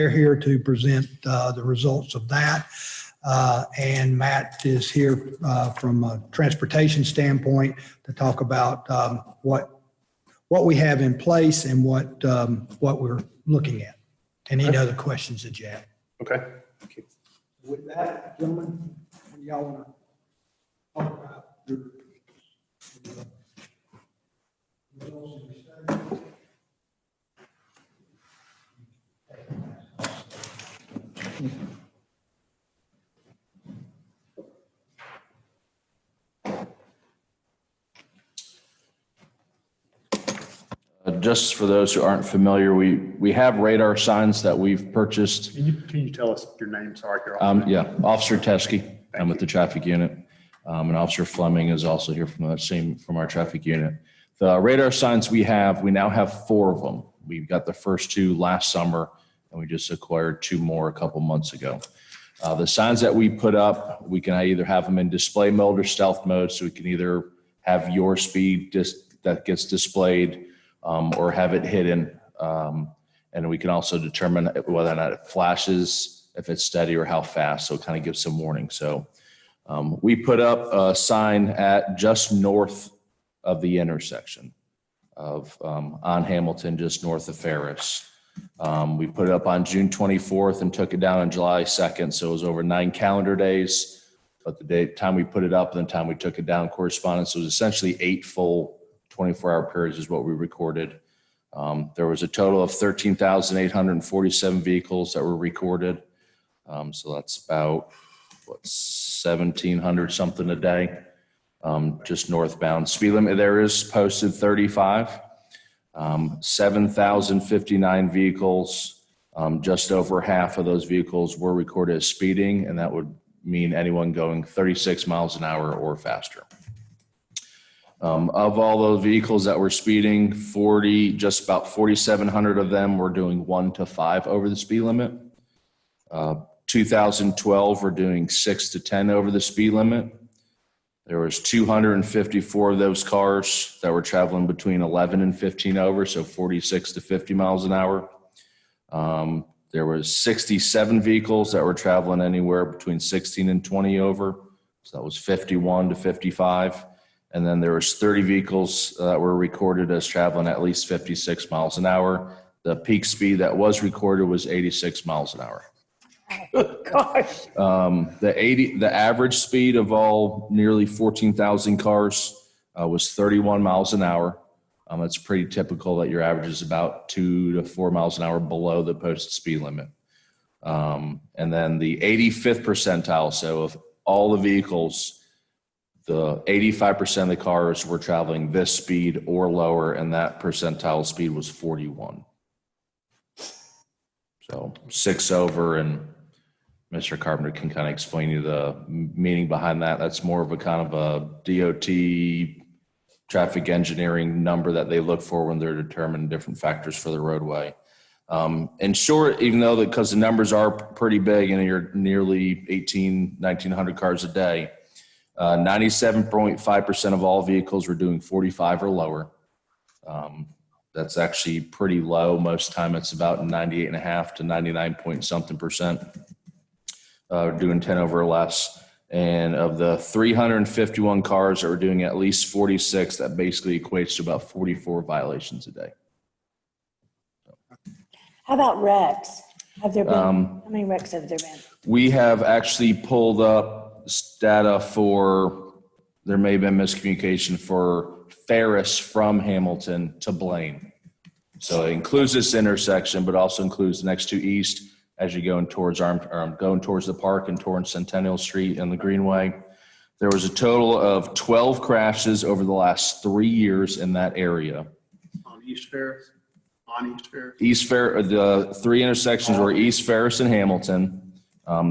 They're here to present the results of that. And Matt is here from a transportation standpoint to talk about what we have in place and what we're looking at. Any other questions that you have? Okay. With that, gentlemen, y'all want to talk about your results of your study? Just for those who aren't familiar, we have radar signs that we've purchased. Can you tell us your name? Sorry, Carol. Officer Teskey, I'm with the traffic unit. And Officer Fleming is also here from our traffic unit. The radar signs we now have 4 of them. We got the first 2 last summer, and we just acquired 2 more a couple months ago. The signs that we put up, we can either have them in display mode or stealth mode, so we can either have your speed that gets displayed or have it hidden. And we can also determine whether or not it flashes, if it's steady, or how fast, so it kind of gives some warning. So we put up a sign at just north of the intersection of on Hamilton, just north of Ferris. We put it up on June 24th and took it down on July 2nd. So it was over 9 calendar days, but the time we put it up and the time we took it down correspondence was essentially 8 full 24-hour periods is what we recorded. There was a total of 13,847 vehicles that were recorded. So that's about 1,700 something a day, just northbound. Speed limit there is posted 35. 7,059 vehicles. Just over half of those vehicles were recorded as speeding, and that would mean anyone going 36 miles an hour or faster. Of all those vehicles that were speeding, just about 4,700 of them were doing 1 to 5 over the speed limit. 2012 were doing 6 to 10 over the speed limit. There was 254 of those cars that were traveling between 11 and 15 over, so 46 to 50 miles an hour. There was 67 vehicles that were traveling anywhere between 16 and 20 over, so that was 51 to 55. And then there was 30 vehicles that were recorded as traveling at least 56 miles an hour. The peak speed that was recorded was 86 miles an hour. Gosh. The average speed of all nearly 14,000 cars was 31 miles an hour. It's pretty typical that your average is about 2 to 4 miles an hour below the posted speed limit. And then the 85th percentile, so of all the vehicles, the 85% of the cars were traveling this speed or lower, and that percentile speed was 41. So 6 over, and Mr. Carpenter can kind of explain you the meaning behind that. That's more of a kind of a DOT traffic engineering number that they look for when they're determining different factors for the roadway. In short, even though because the numbers are pretty big and you're nearly 1,900 cars a day, 97.5% of all vehicles were doing 45 or lower. That's actually pretty low. Most time it's about 98.5 to 99 point something percent doing 10 over or less. And of the 351 cars that were doing at least 46, that basically equates to about 44 violations a day. How about wrecks? Have there been, how many wrecks have there been? We have actually pulled up data for, there may have been miscommunication for Ferris from Hamilton to Blaine. So it includes this intersection, but also includes the next 2 east as you're going towards going towards the park and towards Centennial Street and the Greenway. There was a total of 12 crashes over the last 3 years in that area. On East Ferris? On East Ferris? East Ferris, the 3 intersections were East Ferris and Hamilton.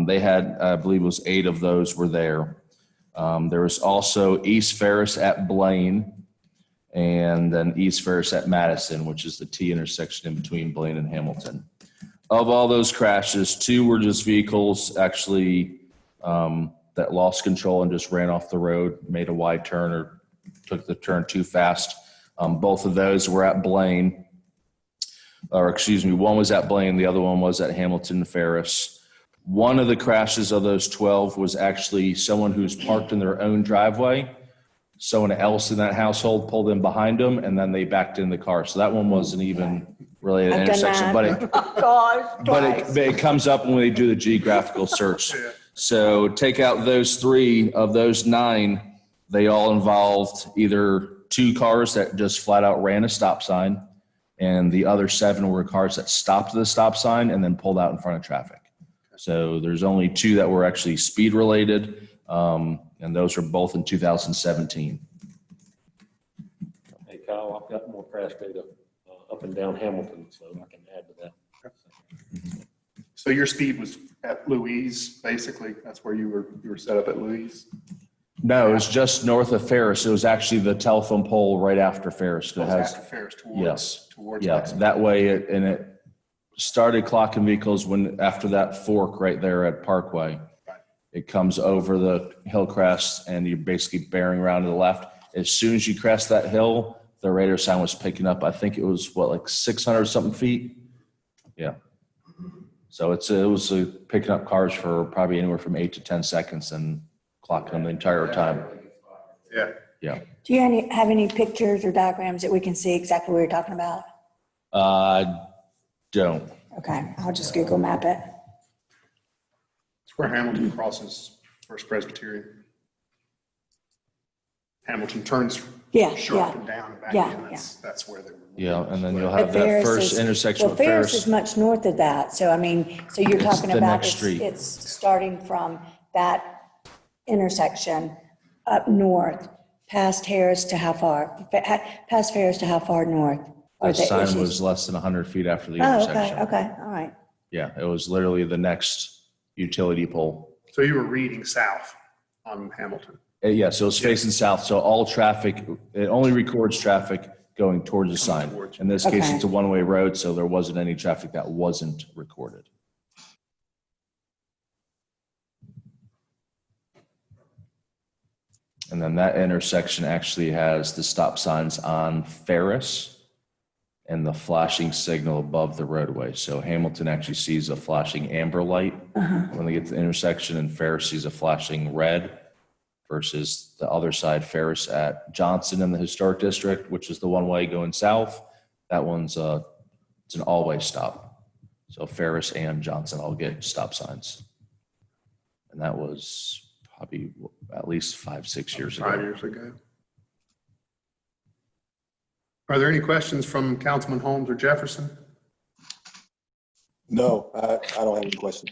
They had, I believe it was 8 of those were there. There was also East Ferris at Blaine, and then East Ferris at Madison, which is the T intersection in between Blaine and Hamilton. Of all those crashes, 2 were just vehicles actually that lost control and just ran off the road, made a wide turn or took the turn too fast. Both of those were at Blaine. or excuse me, one was at Blaine, the other one was at Hamilton and Ferris. One of the crashes of those 12 was actually someone who's parked in their own driveway. Someone else in that household pulled in behind them, and then they backed in the car. So that one wasn't even really an I've done intersection, that. Oh, God, twice. but it comes up when they do the geographical search. So take out those 3 of those 9, they all involved either 2 cars that just flat out ran a stop sign, and the other 7 were cars that stopped at the stop sign and then pulled out in front of traffic. So there's only 2 that were actually speed related, and those are both in 2017. Hey, Kyle, I've got more crash data up and down Hamilton, so I can add to that. So your speed was at Louise, basically? That's where you were set up at Louise? No, it was just north of Ferris. It was actually the telephone pole right after Ferris. It was after Ferris towards Yeah, Mexico. that way it started clocking vehicles when after that fork right there at Parkway. Right. It comes over the hill crest and you're basically bearing around to the left. As soon as you crest that hill, the radar sign was picking up. I think it was like 600 something feet. Yeah. So it was picking up cars for probably anywhere from 8 to 10 seconds and clocking them the entire time. Yeah. Yeah. Do you have any pictures or diagrams that we can see exactly what you're talking about? Don't. Okay, I'll just Google map it. It's where Hamilton crosses First Presbyterian. Hamilton turns Yeah, sharp yeah. and down and back Yeah, in. That's where they were. Yeah, and then you'll But have that Ferris first is- intersection well, with Ferris Ferris. is much north of that. So, I mean, so you're It's talking the about, next street. it's starting from that intersection up north, past Harris to how far? Past Ferris to how far north? are That the sign issues? was less than 100 feet after the Oh, intersection. okay, all right. Yeah, it was literally the next utility pole. So you were reading south on Hamilton. Yeah, so it's facing south, so all traffic, it only records traffic going towards the sign. towards you. In this case, Okay. it's a one-way road, so there wasn't any traffic that wasn't recorded. And then that intersection actually has the stop signs on Ferris and the flashing signal above the roadway. So Hamilton actually sees a flashing amber light when they get to the intersection, and Ferris sees a flashing red, versus the other side, Ferris at Johnson in the historic district, which is the one way going south. That one's it's an all-way stop. So Ferris and Johnson all get stop signs. And that was probably at least 5-6 years ago. 5 years ago. Are there any questions from Councilman Holmes or Jefferson? No, I don't have any questions.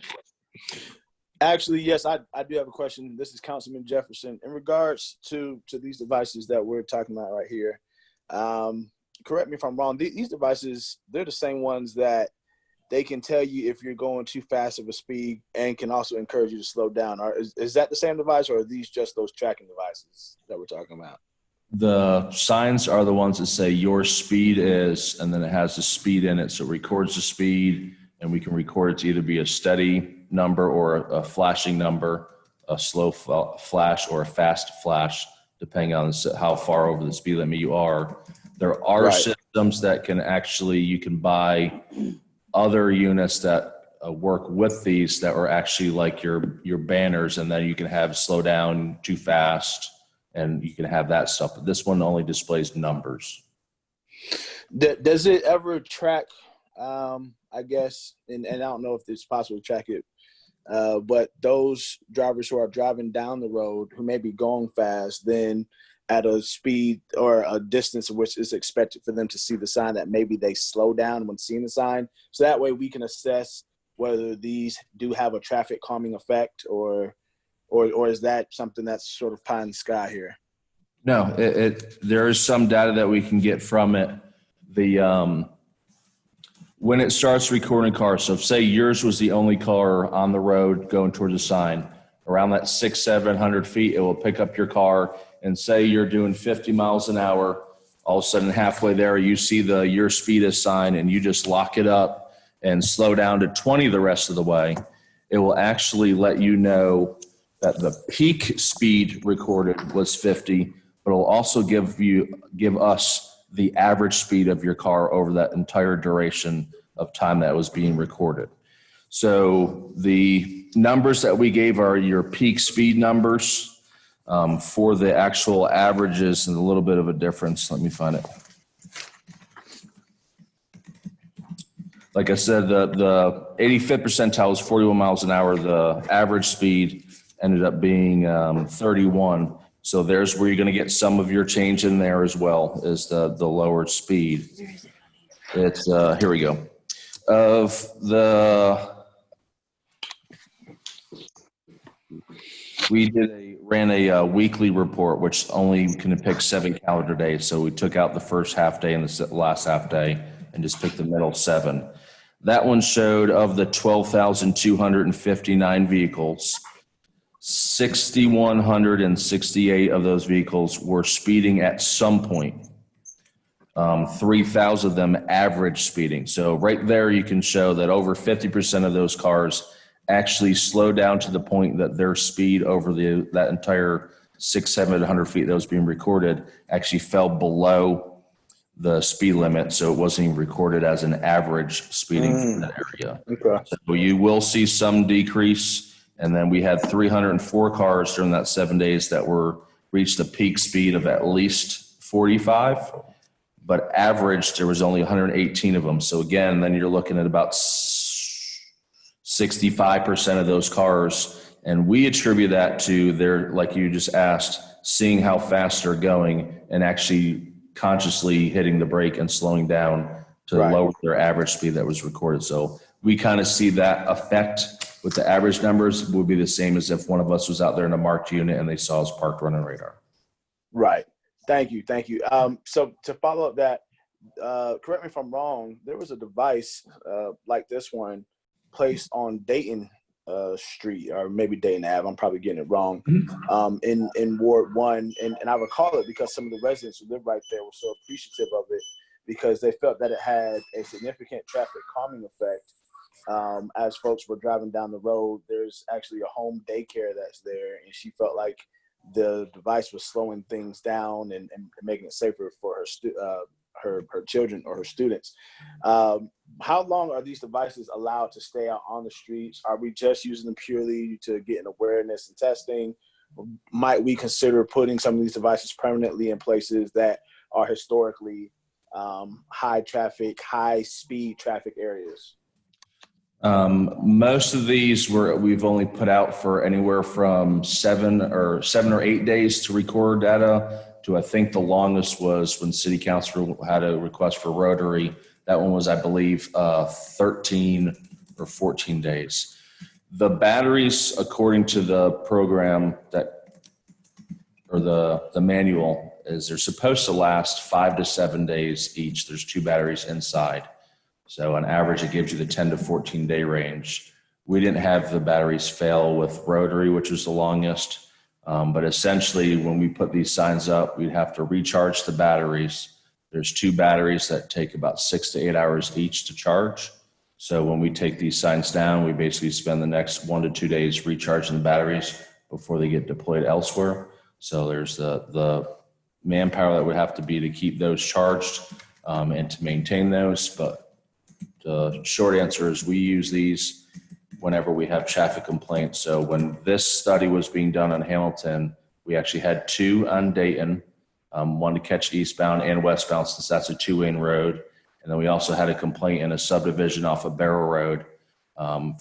Actually, yes, I do have a question. This is Councilman Jefferson. In regards to these devices that we're talking about right here, correct me if I'm wrong, these devices, they're the same ones that they can tell you if you're going too fast of a speed and can also encourage you to slow down. Is that the same device, or are these just those tracking devices that we're talking about? The signs are the ones that say your speed is, and then it has the speed in it. So it records the speed, and we can record it to either be a steady number or a flashing number, a slow flash or a fast flash, depending on how far over the speed limit you are. There are Right. systems that can actually, you can buy other units that work with these that are actually like your banners, and then you can have slow down, too fast, and you can have that stuff. But this one only displays numbers. Does it ever track, I guess, and I don't know if it's possible to track it, but those drivers who are driving down the road who may be going fast, then at a speed or a distance which is expected for them to see the sign, that maybe they slow down when seeing the sign. So that way we can assess whether these do have a traffic calming effect, or is that something that's sort of pie in the sky here? No, there is some data that we can get from it. When it starts recording cars, so if say yours was the only car on the road going towards the sign, around that 600-700 feet, it will pick up your car, and say you're doing 50 miles an hour. All of a sudden, halfway there, you see your speed is sign, and you just lock it up and slow down to 20 the rest of the way. It will actually let you know that the peak speed recorded was 50, but it'll also give us the average speed of your car over that entire duration of time that was being recorded. So the numbers that we gave are your peak speed numbers. For the actual averages, and a little bit of a difference. Let me find it. Like I said, the 85th percentile is 41 miles an hour. The average speed ended up being 31. So there's where you're going to get some of your change in there as well, is the lower speed. It's here we go. We ran a weekly report, which only can depict 7 calendar days. So we took out the first half day and the last half day and just picked the middle 7. That one showed of the 12,259 vehicles, 6,168 of those vehicles were speeding at some point. 3,000 of them average speeding. So right there, you can show that over 50% of those cars actually slow down to the point that their speed over that entire 700 feet that was being recorded actually fell below the speed limit. So it wasn't even recorded as an average speeding for that area. Okay. So you will see some decrease. And then we had 304 cars during that 7 days that reached a peak speed of at least 45, but average, there was only 118 of them. So again, then you're looking at about 65% of those cars. And we attribute that to their, like you just asked, seeing how fast they're going and actually consciously hitting the brake and slowing down to lower their average speed that was recorded. So we kind of see that effect with the average numbers would be the same as if one of us was out there in a marked unit and they saw us parked running radar. Right. Thank you. So to follow up that, correct me if I'm wrong, there was a device like this one placed on Dayton Street, or maybe Dayton Ave. I'm probably getting it wrong. In Ward 1, and I recall it because some of the residents who live right there were so appreciative of it because they felt that it had a significant traffic calming effect. As folks were driving down the road, there's actually a home daycare that's there, and she felt like the device was slowing things down and making it safer for her children or her students. How long are these devices allowed to stay out on the streets? Are we just using them purely to get an awareness and testing? Might we consider putting some of these devices permanently in places that are historically high traffic, high speed traffic areas? Most of these we've only put out for anywhere from 7 or 8 days to record data to, I think the longest was when City Council had a request for rotary. That one was, I believe, 13 or 14 days. The batteries, according to the program or the manual, is they're supposed to last 5 to 7 days each. There's 2 batteries inside. So on average, it gives you the 10 to 14 day range. We didn't have the batteries fail with rotary, which was the longest. But essentially, when we put these signs up, we'd have to recharge the batteries. There's 2 batteries that take about 6 to 8 hours each to charge. So when we take these signs down, we basically spend the next 1 to 2 days recharging the batteries before they get deployed elsewhere. So there's the manpower that would have to be to keep those charged and to maintain those. But the short answer is we use these whenever we have traffic complaints. So when this study was being done on Hamilton, we actually had 2 on Dayton, one to catch eastbound and westbound since that's a 2-lane road. And then we also had a complaint in a subdivision off of Barrow Road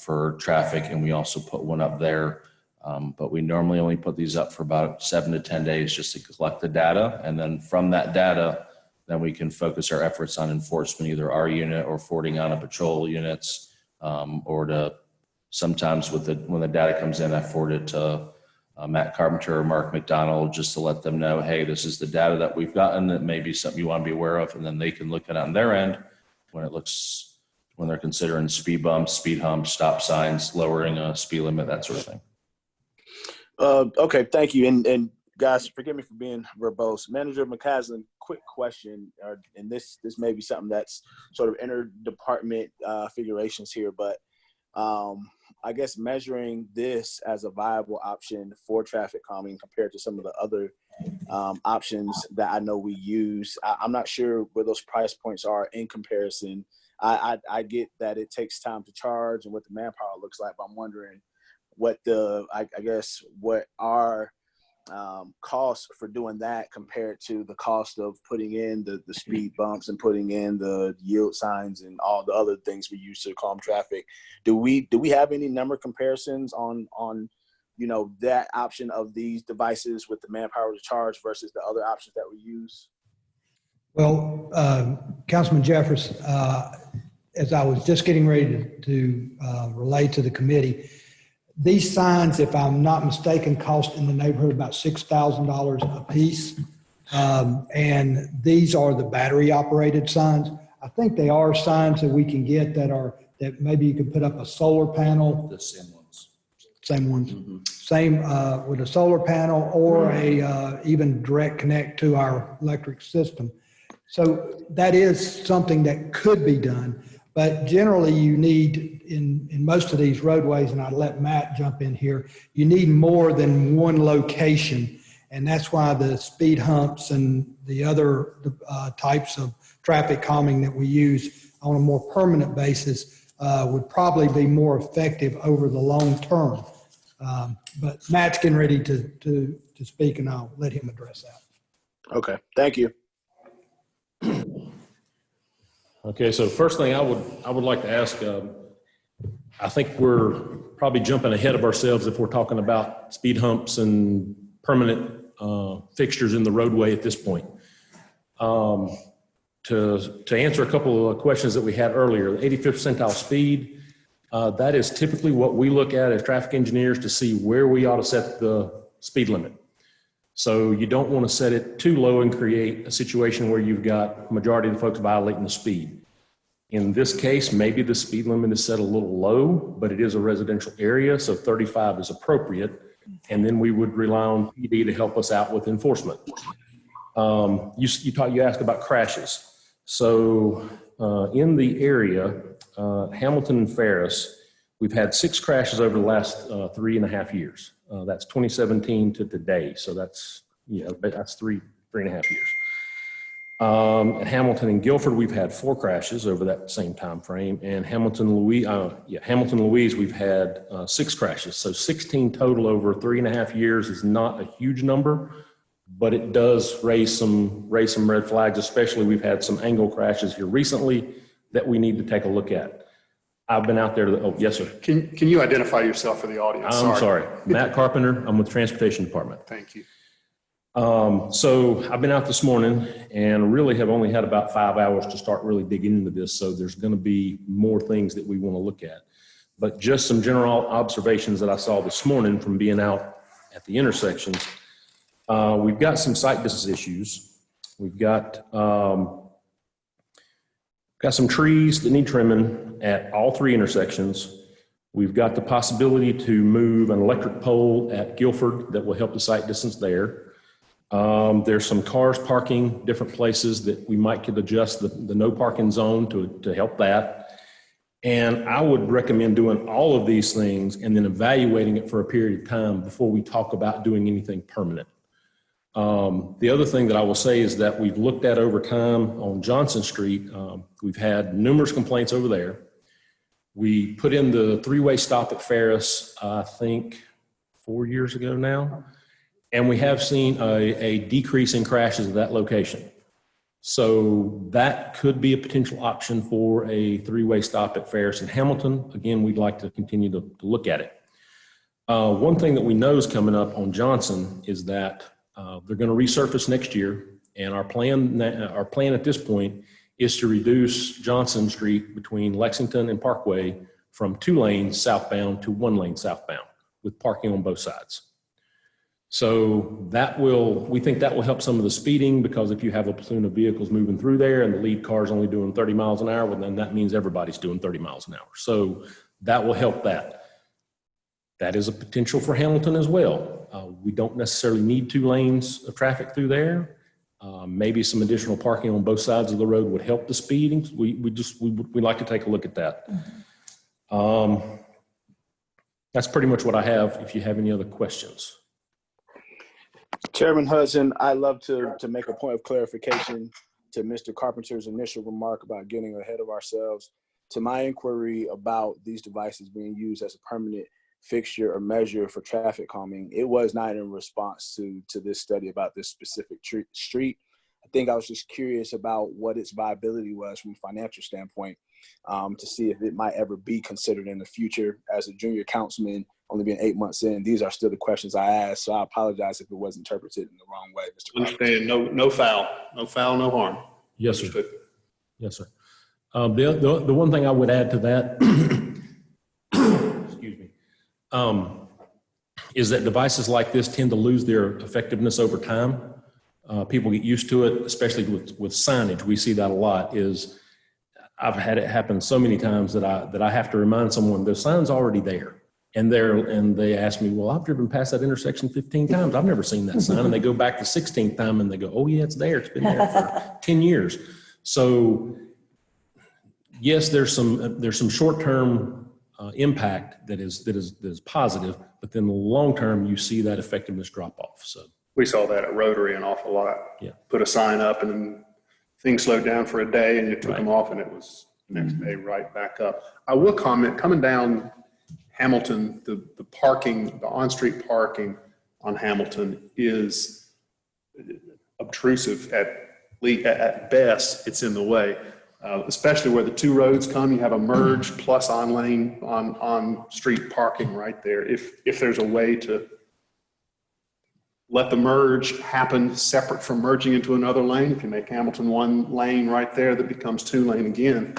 for traffic, and we also put one up there. But we normally only put these up for about 7 to 10 days just to collect the data. And then from that data, then we can focus our efforts on enforcement, either our unit or forwarding on a patrol units, or to sometimes when the data comes in, I forward it to Matt Carpenter or Mark McDonald just to let them know, hey, this is the data that we've gotten. It may be something you want to be aware of. And then they can look at it on their end when they're considering speed bumps, speed humps, stop signs, lowering a speed limit, that sort of thing. Okay, thank you. And guys, forgive me for being verbose. Manager McCaslin, quick question, and this may be something that's sort of interdepartment figurations here, but I guess, measuring this as a viable option for traffic calming compared to some of the other options that I know we use. I'm not sure where those price points are in comparison. I get that it takes time to charge and what the manpower looks like, but I'm wondering what what our costs for doing that compared to the cost of putting in the speed bumps and putting in the yield signs and all the other things we use to calm traffic. Do we have any number comparisons on that option of these devices with the manpower to charge versus the other options that we use? Well, Councilman Jeffers, as I was just getting ready to relay to the committee, these signs, if I'm not mistaken, cost in the neighborhood about $6,000 a piece. And these are the battery operated signs. I think they are signs that we can get that maybe you could put up a solar panel. The same ones. Same ones. Mm-hmm. Same with a solar panel or a even direct connect to our electric system. So that is something that could be done. But generally, you need, in most of these roadways, and I'll let Matt jump in here, you need more than one location. And that's why the speed humps and the other types of traffic calming that we use on a more permanent basis would probably be more effective over the long term. But Matt's getting ready to speak, and I'll let him address that. Okay, thank you. Okay, so first thing I would like to ask, I think we're probably jumping ahead of ourselves if we're talking about speed humps and permanent fixtures in the roadway at this point. To answer a couple of questions that we had earlier, the 85th percentile speed, that is typically what we look at as traffic engineers to see where we ought to set the speed limit. So you don't want to set it too low and create a situation where you've got majority of the folks violating the speed. In this case, maybe the speed limit is set a little low, but it is a residential area, so 35 is appropriate. And then we would rely on PD to help us out with enforcement. You asked about crashes. So in the area, Hamilton and Ferris, we've had 6 crashes over the last 3.5 years. That's 2017 to today. So that's 3.5 years. At Hamilton and Guilford, we've had 4 crashes over that same time frame. And Hamilton, Louise, we've had 6 crashes. So 16 total over 3.5 years is not a huge number, but it does raise some red flags, especially we've had some angle crashes here recently that we need to take a look at. I've been out there. Oh, yes, sir. Can you identify yourself for the audience? I'm sorry. Matt Carpenter. I'm with the Transportation Department. Thank you. So I've been out this morning and really have only had about 5 hours to start really digging into this. So there's going to be more things that we want to look at. But just some general observations that I saw this morning from being out at the intersections. We've got some sight distance issues. We've got some trees that need trimming at all 3 intersections. We've got the possibility to move an electric pole at Guilford that will help the sight distance there. There's some cars parking different places that we might could adjust the no parking zone to help that. And I would recommend doing all of these things and then evaluating it for a period of time before we talk about doing anything permanent. The other thing that I will say is that we've looked at over time on Johnson Street. We've had numerous complaints over there. We put in the 3-way stop at Ferris, I think 4 years ago now, and we have seen a decrease in crashes at that location. So that could be a potential option for a 3-way stop at Ferris and Hamilton. Again, we'd like to continue to look at it. One thing that we know is coming up on Johnson is that they're going to resurface next year, and our plan at this point is to reduce Johnson Street between Lexington and Parkway from 2 lanes southbound to 1 lane southbound with parking on both sides. So we think that will help some of the speeding, because if you have a platoon of vehicles moving through there and the lead car is only doing 30 miles an hour, well, then that means everybody's doing 30 miles an hour. So that will help that. That is a potential for Hamilton as well. We don't necessarily need 2 lanes of traffic through there. Maybe some additional parking on both sides of the road would help the speeding. We like to take a look at that. That's pretty much what I have. If you have any other questions. Chairman Hudson, I'd love to make a point of clarification to Mr. Carpenter's initial remark about getting ahead of ourselves. To my inquiry about these devices being used as a permanent fixture or measure for traffic calming, it was not in response to this study about this specific street. I think I was just curious about what its viability was from a financial standpoint, to see if it might ever be considered in the future. As a junior councilman, only being 8 months in, these are still the questions I asked, so I apologize if it was interpreted in the wrong way, Mr. Carpenter. Understand, no foul, no harm. Yes, sir. Understood. Yes, sir. The one thing I would add to that, excuse me, is that devices like this tend to lose their effectiveness over time. People get used to it, especially with signage. We see that a lot. I've had it happen so many times that I have to remind someone the sign's already there. And they ask me, well, I've driven past that intersection 15 times. I've never seen that sign. And they go back the 16th time and they go, oh yeah, it's there. It's been there for 10 years. So yes, there's some short-term impact that is positive, but then the long-term you see that effectiveness drop off. So We saw that at Rotary an awful lot. Yeah. Put a sign up and then things slowed down for a day and you took Right. them off and it was the next day right back up. I will comment, coming down Hamilton, the parking, the on-street parking on Hamilton is obtrusive at best. It's in the way, especially where the two roads come. You have a merge plus on street parking right there. If there's a way to let the merge happen separate from merging into another lane, if you make Hamilton one lane right there, that becomes two lane again.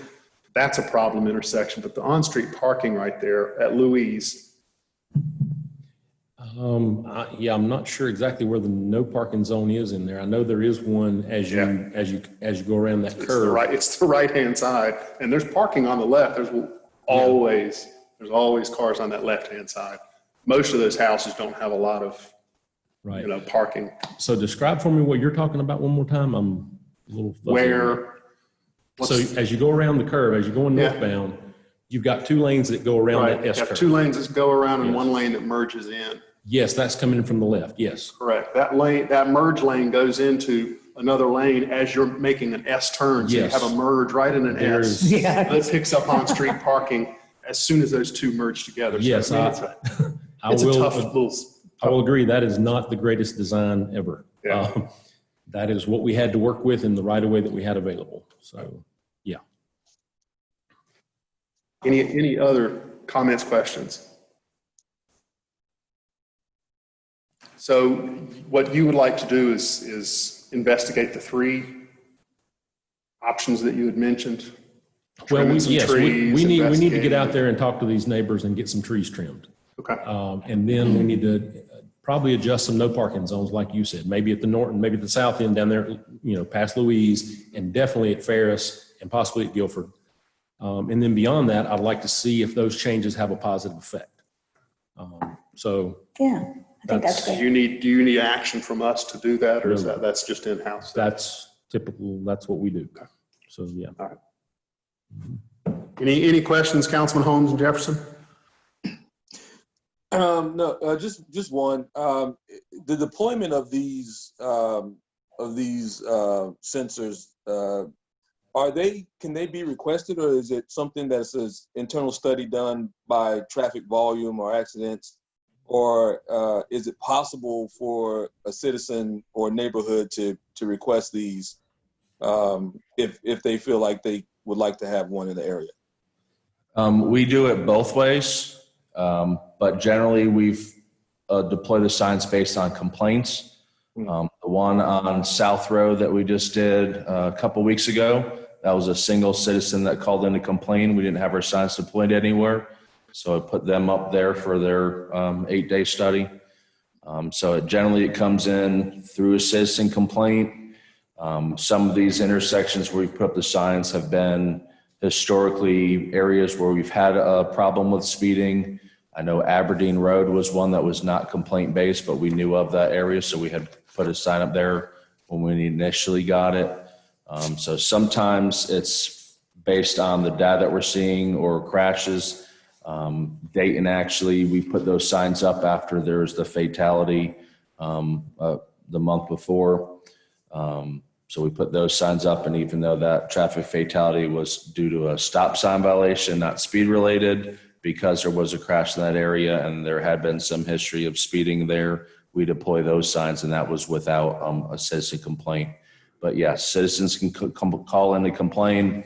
That's a problem intersection, but the on-street parking right there at Louise. I'm not sure exactly where the no parking zone is in there. I know there is one as you go around that curve. It's the right-hand side, and there's parking on the left. There's always cars on that left-hand side. Most of those houses don't have a lot of, parking. So describe for me what you're talking about one more time. I'm a little fuzzy. So as you go around the curve, as you're going northbound, you've got two lanes that go around that S You have curve. two lanes that go around and one lane that merges in. Yes, that's coming in from the left. Yes. Correct. That merge lane goes into another lane as you're making an S turn. So Yes. you have a merge right in an S. Yeah. That picks up on-street parking as soon as those two merge together. So, Yes, I mean, it's a tough little. I will agree that is not the greatest design ever. Yeah. That is what we had to work with in the right of way that we had available. So, yeah. Any other comments, questions? So what you would like to do is investigate the three options that you had mentioned. Well, Trimming some trees, we need to get investigating. out there and talk to these neighbors and get some trees trimmed. Okay. And then we need to probably adjust some no parking zones, like you said, maybe at the north and maybe at the south end down there, past Louise, and definitely at Ferris and possibly at Guilford. And then beyond that, I'd like to see if those changes have a positive effect. Yeah, I think that's Do good. you need action from us to do that, or is that's just in-house? That's typical. That's what we do. So, yeah. All right. Any questions, Councilman Holmes and Jefferson? No, just one. The deployment of these sensors, can they be requested, or is it something that's an internal study done by traffic volume or accidents, or is it possible for a citizen or neighborhood to request these if they feel like they would like to have one in the area? We do it both ways. But generally we've deployed the signs based on complaints. The one on South Road that we just did a couple weeks ago, that was a single citizen that called in to complain. We didn't have our signs deployed anywhere. So I put them up there for their 8-day study. So it comes in through a citizen complaint. Some of these intersections where we've put up the signs have been historically areas where we've had a problem with speeding. I know Aberdeen Road was one that was not complaint based, but we knew of that area. So we had put a sign up there when we initially got it. So sometimes it's based on the data that we're seeing or crashes. Dayton, actually, we put those signs up after there was the fatality the month before. So we put those signs up, and even though that traffic fatality was due to a stop sign violation, not speed related, because there was a crash in that area and there had been some history of speeding there, we deploy those signs, and that was without a citizen complaint. But yes, citizens can call in and complain.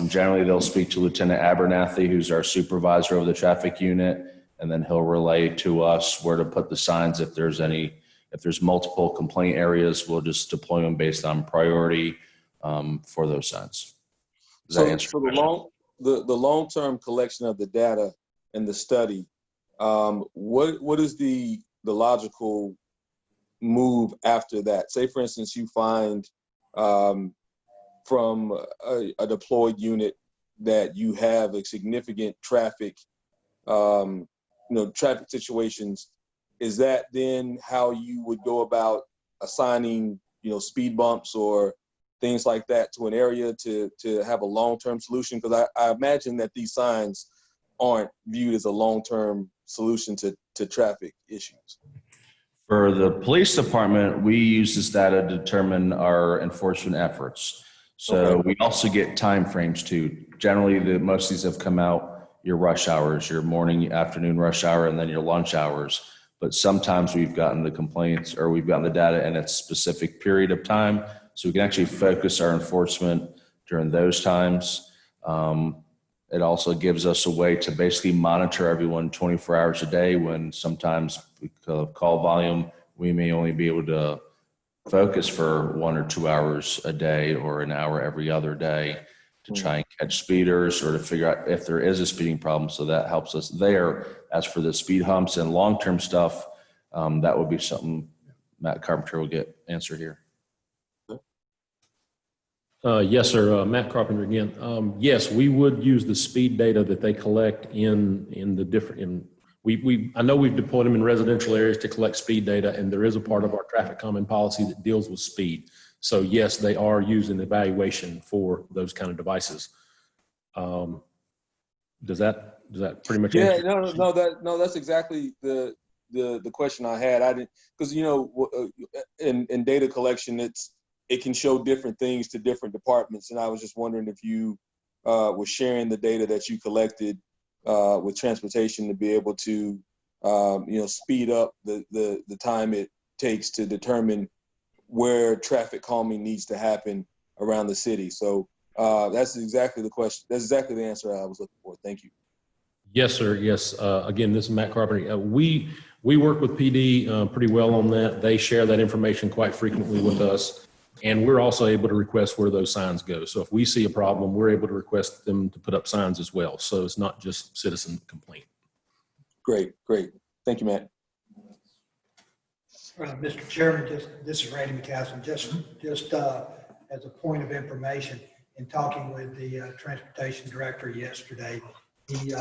Generally, they'll speak to Lieutenant Abernathy, who's our supervisor of the traffic unit, and then he'll relay to us where to put the signs. If there's multiple complaint areas, we'll just deploy them based on priority for those signs. Does that answer your question? The long-term collection of the data and the study, what is the logical move after that? Say, for instance, you find from a deployed unit that you have a significant traffic, traffic situations. Is that then how you would go about assigning, speed bumps or things like that to an area to have a long-term solution? Because I imagine that these signs aren't viewed as a long-term solution to traffic issues. For the police department, we use this data to determine our enforcement efforts. So we also get time frames too. Generally, most of these have come out your rush hours, your morning, afternoon rush hour, and then your lunch hours. But sometimes we've gotten the complaints or we've gotten the data in a specific period of time. So we can actually focus our enforcement during those times. It also gives us a way to basically monitor everyone 24 hours a day, when sometimes because of call volume, we may only be able to focus for 1 or 2 hours a day or an hour every other day to try and catch speeders or to figure out if there is a speeding problem. So that helps us there. As for the speed humps and long-term stuff, that would be something Matt Carpenter will get answered here. Yes, sir. Matt Carpenter again. Yes, we would use the speed data that they collect in the different. I know we've deployed them in residential areas to collect speed data, and there is a part of our traffic calming policy that deals with speed. So yes, they are used in evaluation for those kind of devices. Does that pretty much answer? No, that's exactly the question I had. I didn't, because in data collection, it can show different things to different departments, and I was just wondering if you were sharing the data that you collected with transportation to be able to speed up the time it takes to determine where traffic calming needs to happen around the city. So that's exactly the question. That's exactly the answer I was looking for. Thank you. Yes, sir. Yes. Again, this is Matt Carpenter. We work with PD pretty well on that. They share that information quite frequently with us, and we're also able to request where those signs go. So if we see a problem, we're able to request them to put up signs as well. So it's not just citizen complaint. Great. Thank you, Matt. Mr. Chairman, this is Randy McCaslin. Just as a point of information, in talking with the transportation director yesterday, he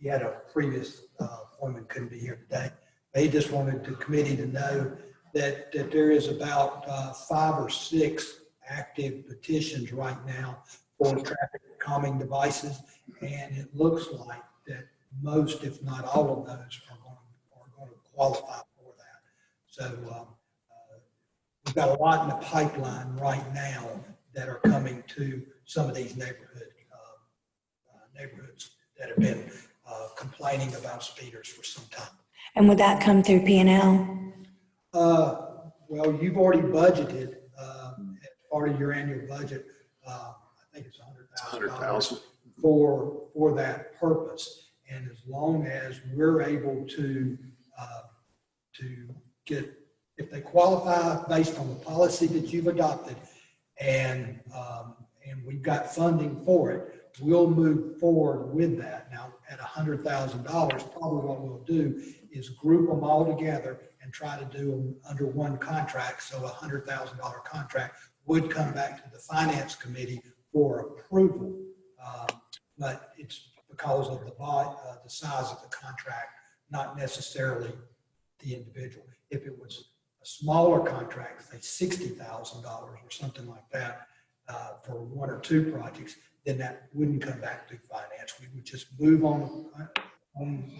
had a previous appointment, couldn't be here today. But he just wanted the committee to know that there is about 5 or 6 active petitions right now for traffic calming devices, and it looks like that most, if not all of those, are going to qualify for that. So we've got a lot in the pipeline right now that are coming to some of these neighborhoods that have been complaining about speeders for some time. And would that come through P&L? Well, you've already budgeted as part of your annual budget. I think it's $100,000 for that purpose. And as long as we're able to get, if they qualify based on the policy that you've adopted, and we've got funding for it, we'll move forward with that. Now, at $100,000, probably what we'll do is group them all together and try to do them under one contract. So a $100,000 contract would come back to the finance committee for approval. But it's because of the size of the contract, not necessarily the individual. If it was a smaller contract, say $60,000 or something like that, for 1 or 2 projects, then that wouldn't come back through finance. We would just move on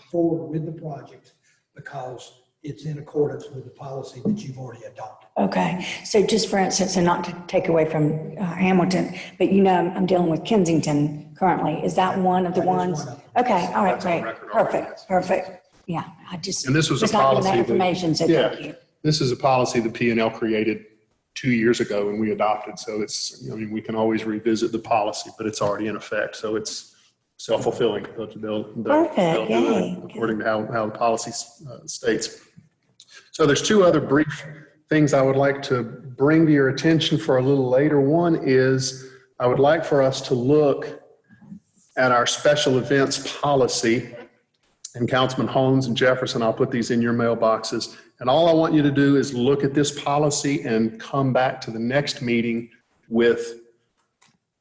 forward with the project because it's in accordance with the policy that you've already adopted. Okay, so just for instance, and not to take away from Hamilton, but I'm dealing with Kensington currently. Is that one of the That is ones? one of them. Okay, all right, That's on great. record already. Perfect. Yeah, I just And this was a not given that policy that- information, so thank you. This is a policy the P&L created 2 years ago and we adopted. So it's, we can always revisit the policy, but it's already in effect. So it's self-fulfilling. They'll Perfect, do it yay. according to how the policy states. So there's two other brief things I would like to bring to your attention for a little later. One is I would like for us to look at our special events policy. And Councilman Holmes and Jefferson, I'll put these in your mailboxes. And all I want you to do is look at this policy and come back to the next meeting with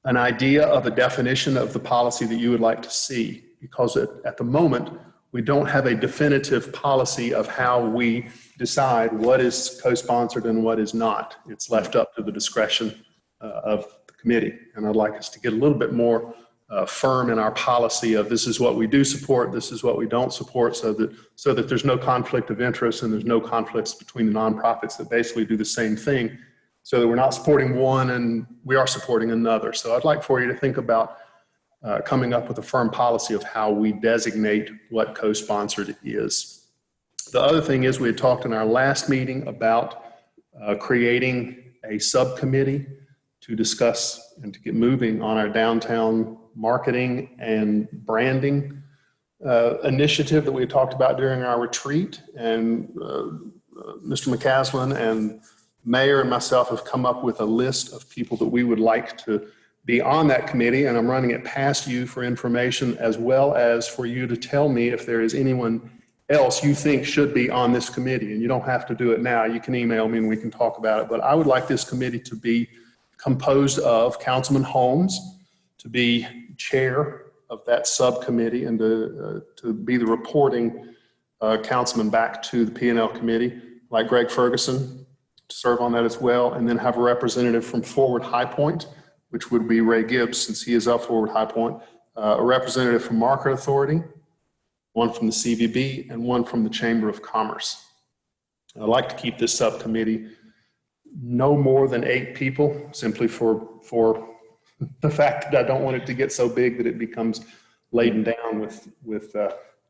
an idea of a definition of the policy that you would like to see. Because at the moment, we don't have a definitive policy of how we decide what is co-sponsored and what is not. It's left up to the discretion of the committee. And I'd like us to get a little bit more firm in our policy of this is what we do support, this is what we don't support, so that there's no conflict of interest and there's no conflicts between the nonprofits that basically do the same thing, so that we're not supporting one and we are supporting another. So I'd like for you to think about coming up with a firm policy of how we designate what co-sponsored is. The other thing is we had talked in our last meeting about creating a subcommittee to discuss and to get moving on our downtown marketing and branding initiative that we talked about during our retreat. And Mr. McCaslin and Mayor and myself have come up with a list of people that we would like to be on that committee. And I'm running it past you for information, as well as for you to tell me if there is anyone else you think should be on this committee. And you don't have to do it now. You can email me and we can talk about it. But I would like this committee to be composed of Councilman Holmes, to be chair of that subcommittee and to be the reporting councilman back to the P&L committee, like Greg Ferguson, to serve on that as well, and then have a representative from Forward High Point, which would be Ray Gibbs, since he is of Forward High Point, a representative from Market Authority, one from the CVB, and one from the Chamber of Commerce. I'd like to keep this subcommittee no more than 8 people, simply for the fact that I don't want it to get so big that it becomes laden down with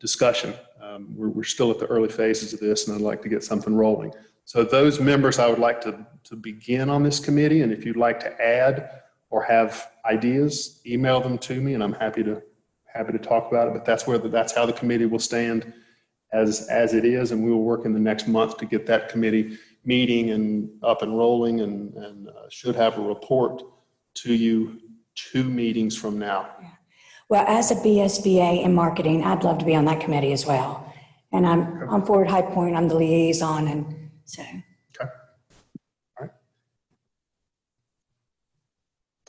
discussion. We're still at the early phases of this, and I'd like to get something rolling. So those members I would like to begin on this committee, and if you'd like to add or have ideas, email them to me, and I'm happy to talk about it. But that's how the committee will stand as it is, and we will work in the next month to get that committee meeting and up and rolling, and should have a report to you 2 meetings from now. Well, as a BSBA in marketing, I'd love to be on that committee as well. And I'm on Forward High Point, I'm the liaison, and so. Okay. All right.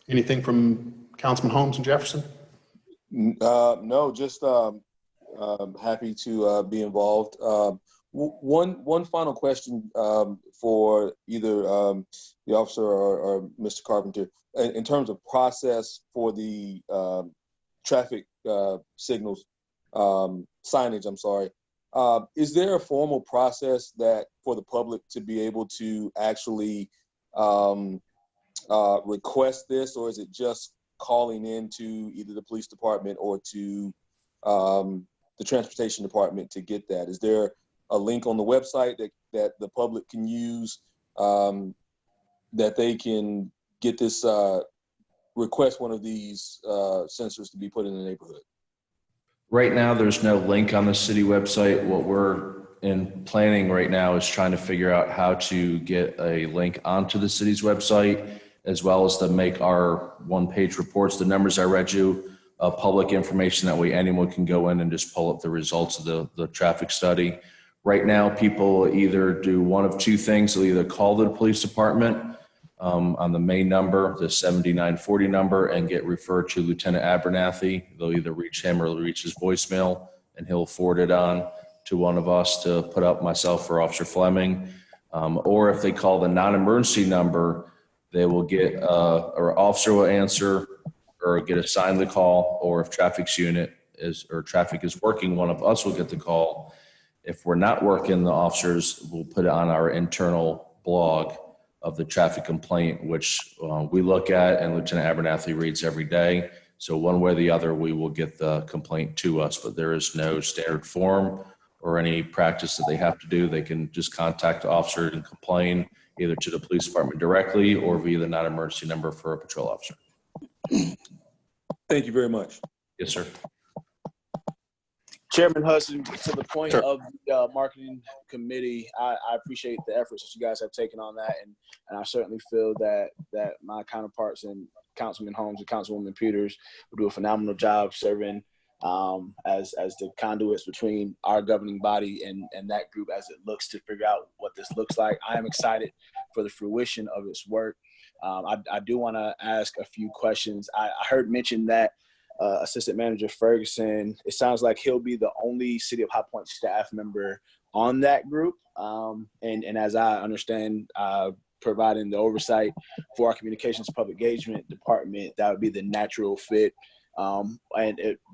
Anything from Councilman Holmes and Jefferson? No, just happy to be involved. One final question for either the officer or Mr. Carpenter. In terms of process for the traffic signals, signage, I'm sorry, is there a formal process that for the public to be able to actually request this, or is it just calling into either the police department or to the transportation department to get that? Is there a link on the website that the public can use that they can get this, request one of these sensors to be put in the neighborhood? Right now, there's no link on the city website. What we're in planning right now is trying to figure out how to get a link onto the city's website, as well as to make our one-page reports, the numbers I read you, public information. That way anyone can go in and just pull up the results of the traffic study. Right now, people either do one of 2 things. They'll either call the police department on the main number, the 7940 number, and get referred to Lieutenant Abernathy. They'll either reach him or reach his voicemail, and he'll forward it on to one of us to put up, myself or Officer Fleming. Or if they call the non-emergency number, they will get, or officer will answer, or get assigned the call, or if traffic's unit is, or traffic is working, one of us will get the call. If we're not working, the officers will put it on our internal blog of the traffic complaint, which we look at and Lieutenant Abernathy reads every day. So one way or the other, we will get the complaint to us, but there is no standard form or any practice that they have to do. They can just contact the officer and complain either to the police department directly or via the non-emergency number for a patrol officer. Thank you very much. Yes, sir. Chairman Hudson, to the point Sure. of the marketing committee, I appreciate the efforts that you guys have taken on that, and I certainly feel that my counterparts and Councilman Holmes and Councilwoman Peters will do a phenomenal job serving as the conduits between our governing body and that group as it looks to figure out what this looks like. I am excited for the fruition of its work. I do want to ask a few questions. I heard mention that Assistant Manager Ferguson, it sounds like he'll be the only City of High Point staff member on that group. And as I understand, providing the oversight for our communications public engagement department, that would be the natural fit. But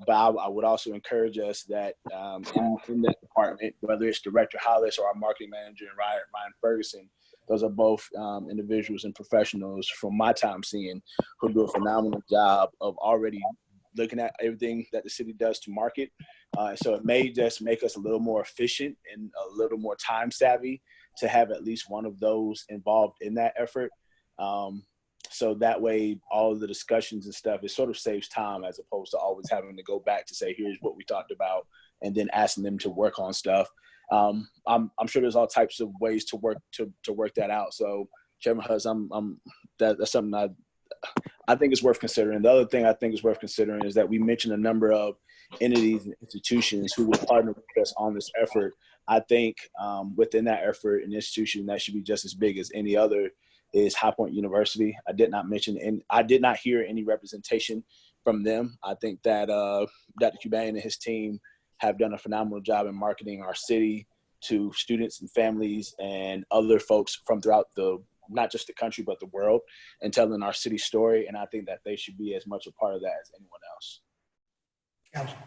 I would also encourage us that in that department, whether it's Director Hollis or our marketing manager, Ryan Ferguson, those are both individuals and professionals from my time seeing who do a phenomenal job of already looking at everything that the city does to market. So it may just make us a little more efficient and a little more time savvy to have at least one of those involved in that effort. So that way, all of the discussions and stuff, it sort of saves time as opposed to always having to go back to say, here's what we talked about, and then asking them to work on stuff. I'm sure there's all types of ways to work that out. So Chairman Hutz, that's something I think is worth considering. The other thing I think is worth considering is that we mentioned a number of entities and institutions who would partner with us on this effort. I think within that effort, an institution that should be just as big as any other is High Point University. I did not mention, and I did not hear any representation from them. I think that Dr. Cuban and his team have done a phenomenal job in marketing our city to students and families and other folks from throughout not just the country, but the world, and telling our city story. And I think that they should be as much a part of that as anyone else.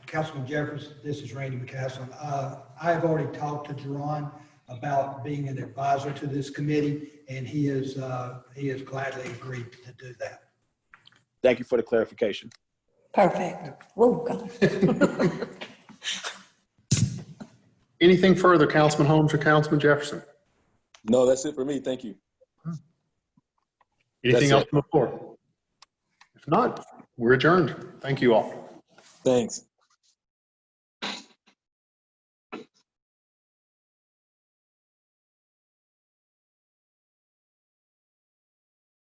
Councilman Jefferson, this is Randy McCaslin. I have already talked to Jerron about being an advisor to this committee, and he has gladly agreed to do that. Thank you for the clarification. Perfect. Whoa, God. Anything further, Councilman Holmes or Councilman Jefferson? No, that's it for me. Thank you. Anything That's else it. on the floor? If not, we're adjourned. Thank you all. Thanks.